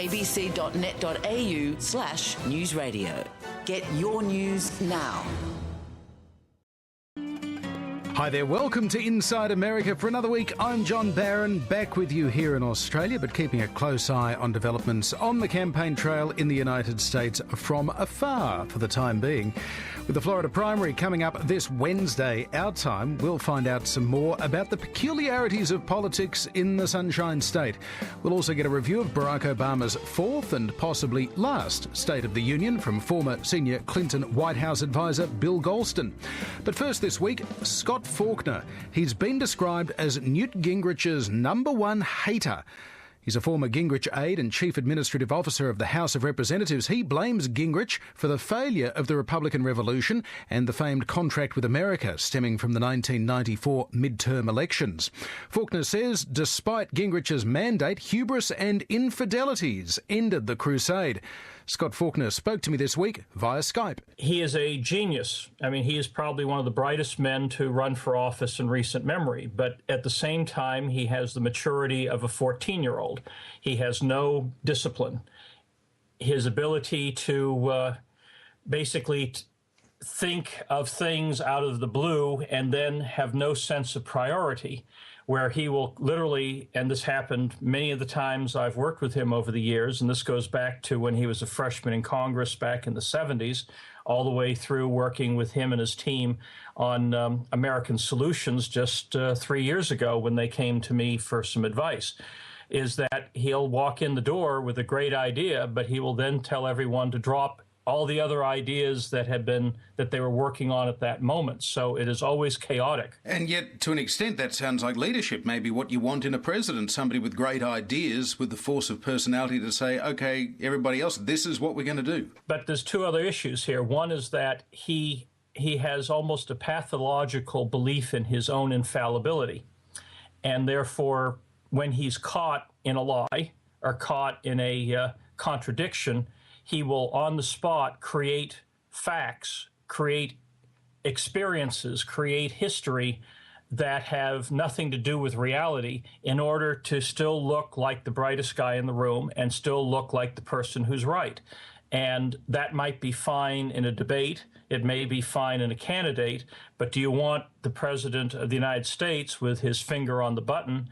abc.net.au/newsradio. Get your news now. Hi there, welcome to Inside America for another week. I'm John Barron, back with you here in Australia, but keeping a close eye on developments on the campaign trail in the United States from afar for the time being. With the Florida primary coming up this Wednesday, our time, we'll find out some more about the peculiarities of politics in the Sunshine State. We'll also get a review of Barack Obama's fourth and possibly last State of the Union from former senior Clinton White House advisor Bill Galston. But first this week, Scot Faulkner. He's been described as Newt Gingrich's #1 hater. He's a former Gingrich aide and chief administrative officer of the House of Representatives. He blames Gingrich for the failure of the Republican Revolution and the famed contract with America stemming from the 1994 midterm elections. Faulkner says despite Gingrich's mandate, hubris and infidelities ended the crusade. Scot Faulkner spoke to me this week via Skype. He is a genius. I mean, he is probably one of the brightest men to run for office in recent memory. But at the same time, he has the maturity of a 14-year-old. He has no discipline. His ability to basically think of things out of the blue and then have no sense of priority, where he will literally, and this happened many of the times I've worked with him over the years, and this goes back to when he was a freshman in Congress back in the 70s, all the way through working with him and his team on American Solutions just 3 years ago when they came to me for some advice, is that he'll walk in the door with a great idea, but he will then tell everyone to drop all the other ideas that they were working on at that moment. So it is always chaotic. And yet, to an extent, that sounds like leadership, maybe what you want in a president, somebody with great ideas, with the force of personality to say, okay, everybody else, this is what we're going to do. But there's two other issues here. One is that he has almost a pathological belief in his own infallibility. And therefore, when he's caught in a lie or caught in a contradiction, he will, on the spot, create facts, create experiences, create history that have nothing to do with reality in order to still look like the brightest guy in the room and still look like the person who's right. And that might be fine in a debate. It may be fine in a candidate. But do you want the President of the United States with his finger on the button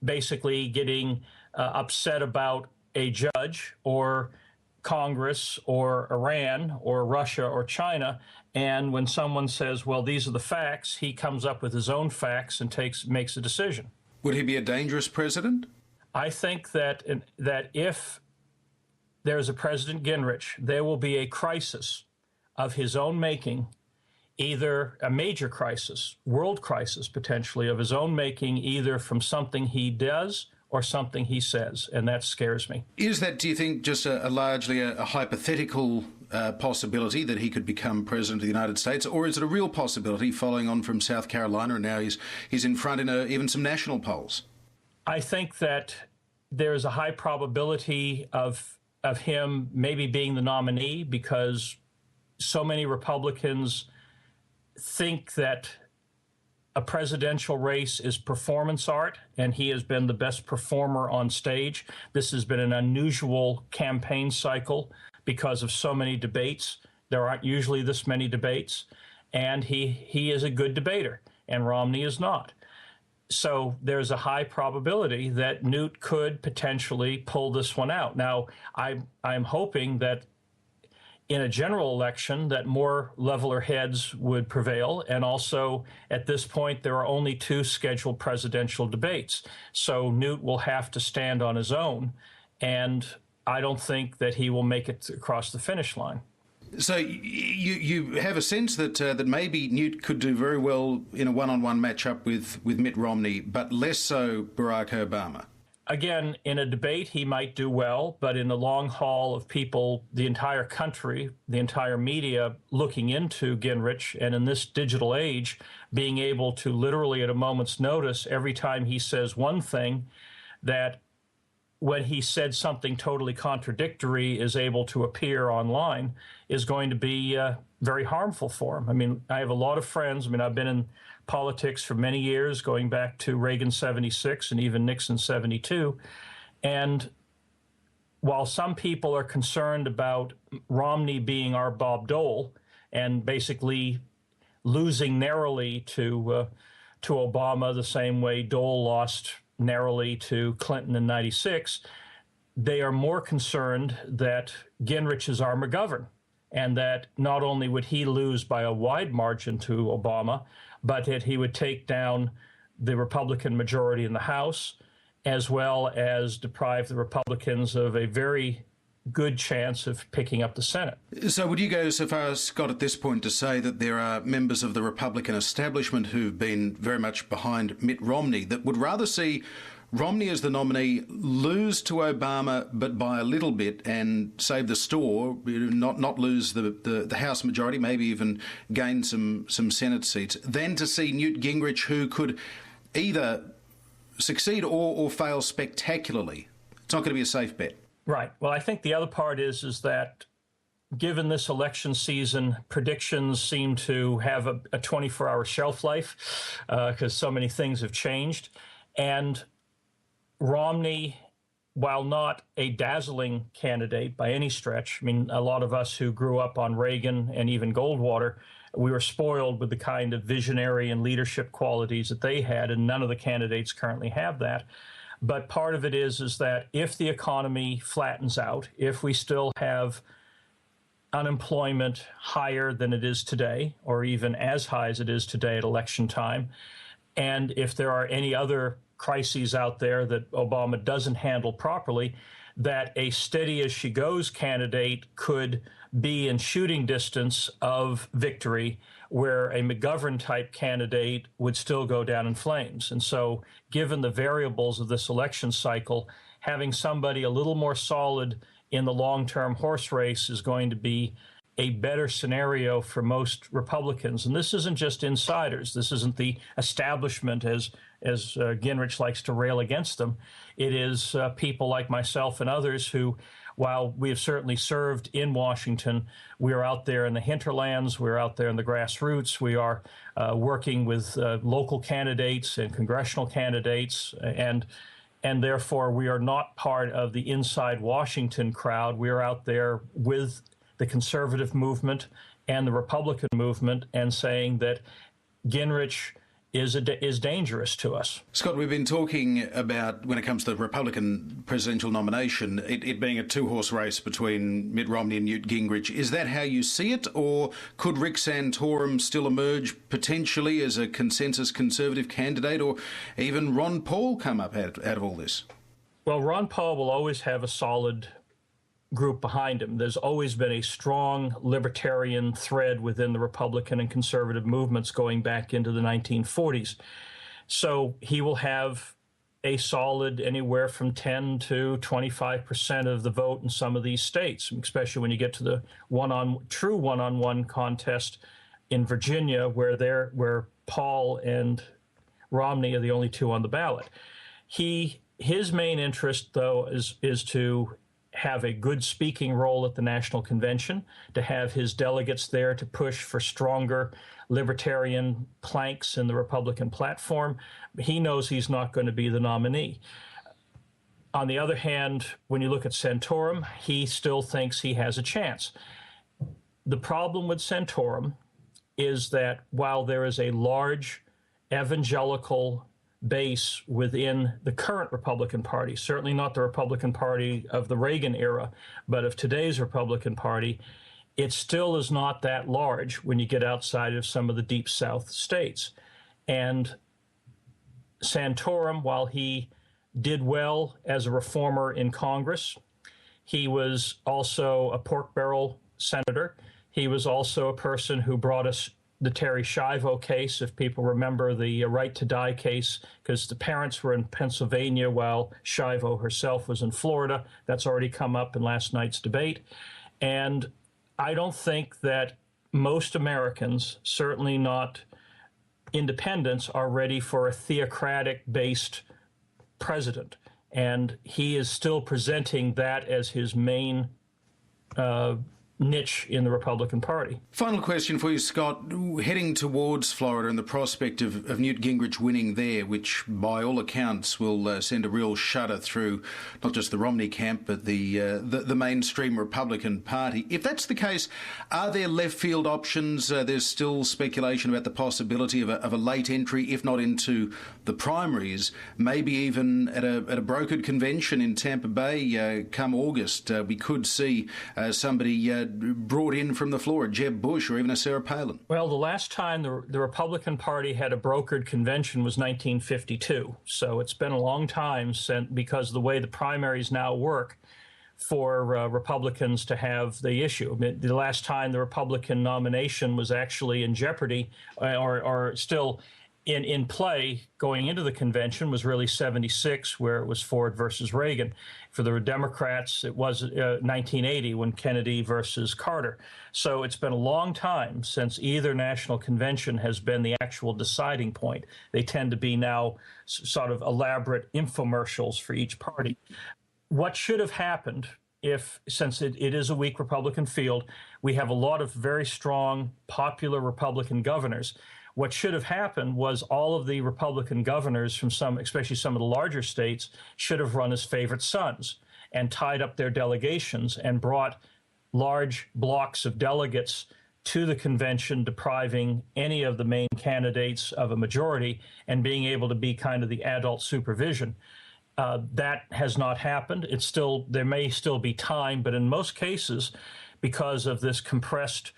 basically getting upset about a judge or Congress or Iran or Russia or China, and when someone says, well, these are the facts, he comes up with his own facts and makes a decision? Would he be a dangerous president? I think that if there's a President Gingrich, there will be a crisis of his own making, either a major crisis, world crisis potentially of his own making, either from something he does or something he says, and that scares me. Is that, do you think, just largely a hypothetical possibility that he could become President of the United States, or is it a real possibility following on from South Carolina, and now he's in front in even some national polls? I think that there's a high probability of him maybe being the nominee because so many Republicans think that a presidential race is performance art, and he has been the best performer on stage. This has been an unusual campaign cycle because of so many debates. There aren't usually this many debates, and he is a good debater, and Romney is not. So there's a high probability that Newt could potentially pull this one out. Now, I'm hoping that in a general election that more leveler heads would prevail. And also, at this point, there are only 2 scheduled presidential debates. So Newt will have to stand on his own. And I don't think that he will make it across the finish line. So you have a sense that maybe Newt could do very well in a one-on-one matchup with Mitt Romney, but less so Barack Obama. Again, in a debate, he might do well, but in the long haul of people, the entire country, the entire media looking into Gingrich, and in this digital age, being able to literally at a moment's notice, every time he says one thing, that when he said something totally contradictory is able to appear online, is going to be very harmful for him. I mean, I have a lot of friends. I mean, I've been in politics for many years, going back to Reagan 76 and even Nixon 72. And while some people are concerned about Romney being our Bob Dole and basically losing narrowly to Obama the same way Dole lost narrowly to Clinton in '96, they are more concerned that Gingrich is our McGovern, and that not only would he lose by a wide margin to Obama, but that he would take down the Republican majority in the House, as well as deprive the Republicans of a very good chance of picking up the Senate. So would you go so far, Scott, at this point to say that there are members of the Republican establishment who've been very much behind Mitt Romney that would rather see Romney as the nominee lose to Obama, but by a little bit, and save the store, not lose the House majority, maybe even gain some Senate seats, than to see Newt Gingrich, who could either succeed or fail spectacularly? It's not going to be a safe bet. Right. Well, I think the other part is that given this election season, predictions seem to have a 24-hour shelf life because so many things have changed. And Romney, while not a dazzling candidate by any stretch, I mean, a lot of us who grew up on Reagan and even Goldwater, we were spoiled with the kind of visionary and leadership qualities that they had, and none of the candidates currently have that. But part of it is that if the economy flattens out, if we still have unemployment higher than it is today, or even as high as it is today at election time, and if there are any other crises out there that Obama doesn't handle properly, that a steady-as-she-goes candidate could be in shooting distance of victory, where a McGovern-type candidate would still go down in flames. And so, given the variables of this election cycle, having somebody a little more solid in the long-term horse race is going to be a better scenario for most Republicans. And this isn't just insiders. This isn't the establishment, as Gingrich likes to rail against them. It is people like myself and others who, while we have certainly served in Washington, we are out there in the hinterlands, we're out there in the grassroots, we are working with local candidates and congressional candidates, and therefore we are not part of the inside Washington crowd. We are out there with the conservative movement and the Republican movement and saying that Gingrich is dangerous to us. Scott, we've been talking about, when it comes to the Republican presidential nomination, it being a two-horse race between Mitt Romney and Newt Gingrich. Is that how you see it, or could Rick Santorum still emerge potentially as a consensus conservative candidate, or even Ron Paul come up out of all this? Well, Ron Paul will always have a solid group behind him. There's always been a strong libertarian thread within the Republican and conservative movements going back into the 1940s. So he will have a solid anywhere from 10 to 25% of the vote in some of these states, especially when you get to the true one-on-one contest in Virginia, where Paul and Romney are the only two on the ballot. His main interest, though, is to have a good speaking role at the National Convention, to have his delegates there to push for stronger libertarian planks in the Republican platform. He knows he's not going to be the nominee. On the other hand, when you look at Santorum, he still thinks he has a chance. The problem with Santorum is that while there is a large evangelical base within the current Republican Party, certainly not the Republican Party of the Reagan era, but of today's Republican Party, it still is not that large when you get outside of some of the Deep South states. And Santorum, while he did well as a reformer in Congress, he was also a pork barrel senator. He was also a person who brought us the Terry Schiavo case, if people remember the right to die case, because the parents were in Pennsylvania while Schiavo herself was in Florida. That's already come up in last night's debate. And I don't think that most Americans, certainly not independents, are ready for a theocratic-based president. And he is still presenting that as his main niche in the Republican Party. Final question for you, Scott. Heading towards Florida and the prospect of Newt Gingrich winning there, which by all accounts will send a real shudder through not just the Romney camp but the mainstream Republican Party. If that's the case, are there left field options? There's still speculation about the possibility of a late entry, if not into the primaries, maybe even at a brokered convention in Tampa Bay come August. We could see somebody brought in from the floor, a Jeb Bush or even a Sarah Palin. Well, the last time the Republican Party had a brokered convention was 1952. So it's been a long time since, because the way the primaries now work for Republicans to have the issue. I mean, the last time the Republican nomination was actually in jeopardy or still in play going into the convention was really 76, where it was Ford versus Reagan. For the Democrats, it was 1980 when Kennedy versus Carter. So it's been a long time since either national convention has been the actual deciding point. They tend to be now sort of elaborate infomercials for each party. What should have happened since it is a weak Republican field, we have a lot of very strong, popular Republican governors. What should have happened was all of the Republican governors from especially some of the larger states, should have run as favorite sons and tied up their delegations and brought large blocks of delegates to the convention, depriving any of the main candidates of a majority and being able to be kind of the adult supervision. That has not happened. There may still be time, but in most cases, because of this compressed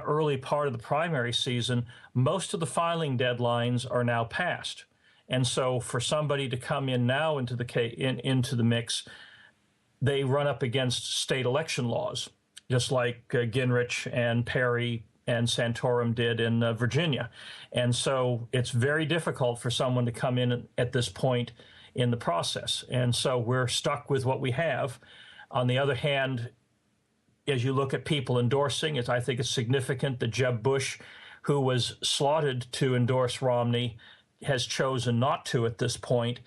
early part of the primary season, most of the filing deadlines are now passed. And so for somebody to come in now into the mix, they run up against state election laws, just like Gingrich and Perry and Santorum did in Virginia. And so it's very difficult for someone to come in at this point in the process. And so we're stuck with what we have. On the other hand, as you look at people endorsing, I think it's significant that Jeb Bush, who was slotted to endorse Romney, has chosen not to at this point,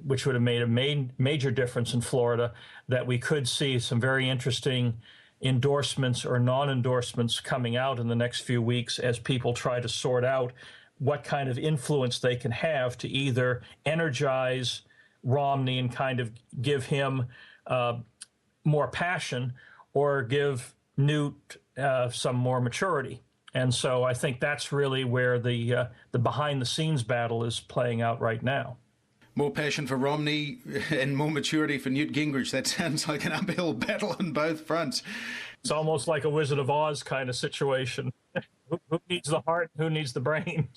which would have made a major difference in Florida, that we could see some very interesting endorsements or non-endorsements coming out in the next few weeks as people try to sort out what kind of influence they can have to either energize Romney and kind of give him more passion, or give Newt some more maturity. And so I think that's really where the behind-the-scenes battle is playing out right now. More passion for Romney and more maturity for Newt Gingrich. That sounds like an uphill battle on both fronts. It's almost like a Wizard of Oz kind of situation. Who needs the heart? Who needs the brain?